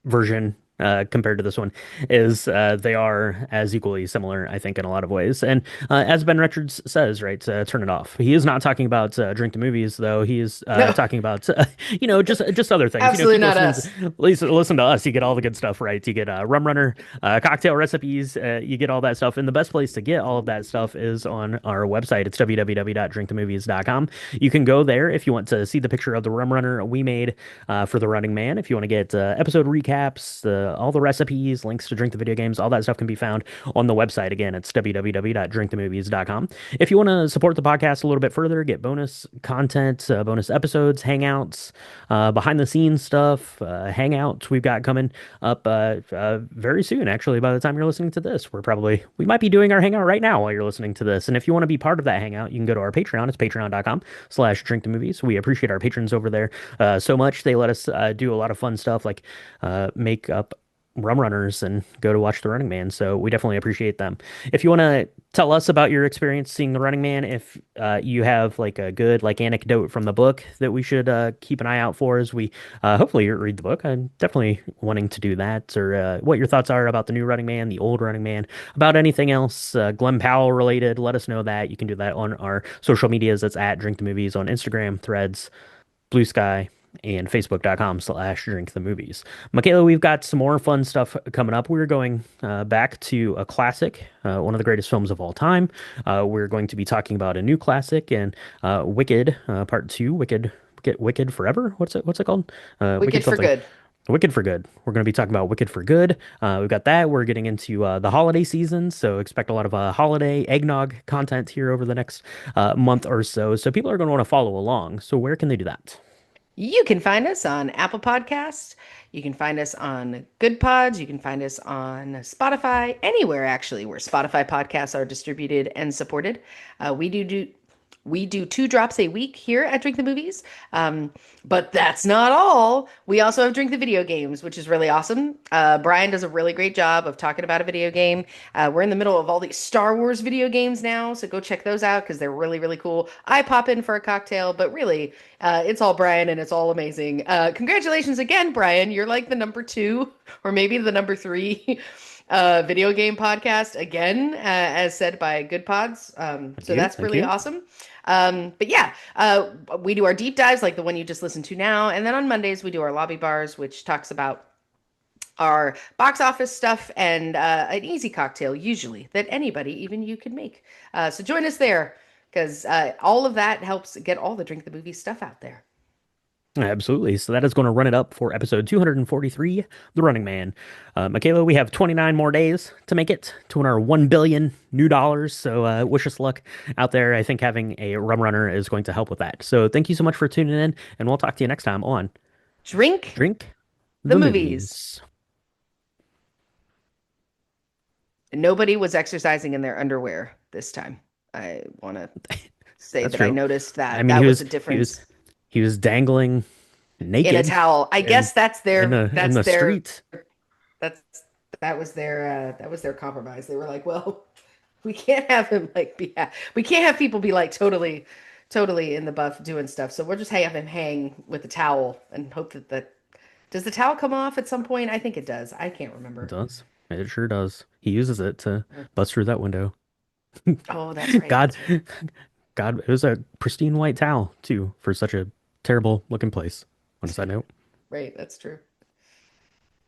version compared to this one is they are as equally similar, I think, in a lot of ways. And as Ben Richards says, right, turn it off. He is not talking about drink the movies, though. He is No, talking about just other things. absolutely Keep not listening. us. Listen to us. You get all the good stuff, right? You get Rum Runner, cocktail recipes. You get all that stuff. And the best place to get all of that stuff is on our website. It's www.drinkthemovies.com. You can go there if you want to see the picture of the Rum Runner we made for the Running Man. If you want to get episode recaps, all the recipes, links to drink the video games, all that stuff can be found on the website. Again, it's www.drinkthemovies.com. If you want to support the podcast a little bit further, get bonus content, bonus episodes, hangouts, behind the scenes stuff, hangouts we've got coming up very soon. Actually, by the time you're listening to this, we might be doing our hangout right now while you're listening to this. And if you want to be part of that hangout, you can go to our Patreon. It's patreon.com/drinkthemovies. We appreciate our patrons over there so much. They let us do a lot of fun stuff like make up rum runners and go to watch The Running Man. So we definitely appreciate them. If you want to tell us about your experience seeing The Running Man, if you have like a good like anecdote from the book that we should keep an eye out for as we hopefully read the book. I'm definitely wanting to do that. Or what your thoughts are about the new Running Man, the old Running Man, about anything else Glen Powell related, let us know that. You can do that on our social medias. That's at Drink the Movies on Instagram, Threads, Blue Sky, and facebook.com/drink the movies. Michaela, we've got some more fun stuff coming up. We're going back to a classic, one of the greatest films of all time. We're going to be talking about a new classic and Wicked, part two, Wicked Forever. What's it called? Wicked for something. good. Wicked for Good. We're going to be talking about Wicked for Good. We've got that. We're getting into the holiday season, so expect a lot of holiday eggnog content here over the next month or so. So people are going to want to follow along. So where can they do that? You can find us on Apple Podcasts. You can find us on Good Pods. You can find us on Spotify, anywhere actually where Spotify podcasts are distributed and supported. We do 2 drops a week here at Drink the Movies. But that's not all. We also have Drink the Video Games, which is really awesome. Brian does a really great job of talking about a video game. We're in the middle of all these Star Wars video games now, so go check those out because they're really, really cool. I pop in for a cocktail, but really, it's all Brian and it's all amazing. Congratulations again, Brian. You're like the number 2 or maybe the number 3 video game podcast again, as said by Good Pods. So that's really awesome. But yeah, we do our deep dives like the one you just listened to now. And then on Mondays, we do our lobby bars, which talks about our box office stuff and an easy cocktail, usually, that anybody, even you, can make. So join us there because all of that helps get all the Drink the Movie stuff out there. Absolutely. So that is going to run it up for episode 243, The Running Man. Michaela, we have 29 more days to make it to win our 1 billion new dollars. So wish us luck out there. I think having a rum runner is going to help with that. So thank you so much for tuning in, and we'll talk to you next time on Drink the Movies. Nobody was exercising in their underwear this time. I want to say That's that true. I noticed that. I mean, that was a difference. He was dangling naked in a towel. I guess that's their in the street. That was their compromise. They were like, well, we can't have him we can't have people be like totally in the buff doing stuff. So we'll just have him hang with a towel and hope that does the towel come off at some point? I think it does. I can't remember. It does. It sure does. He uses it to bust through that window. Oh, that's right. God, that's right. God, it was a pristine white towel too for such a terrible looking place. On a side note. Right, that's true.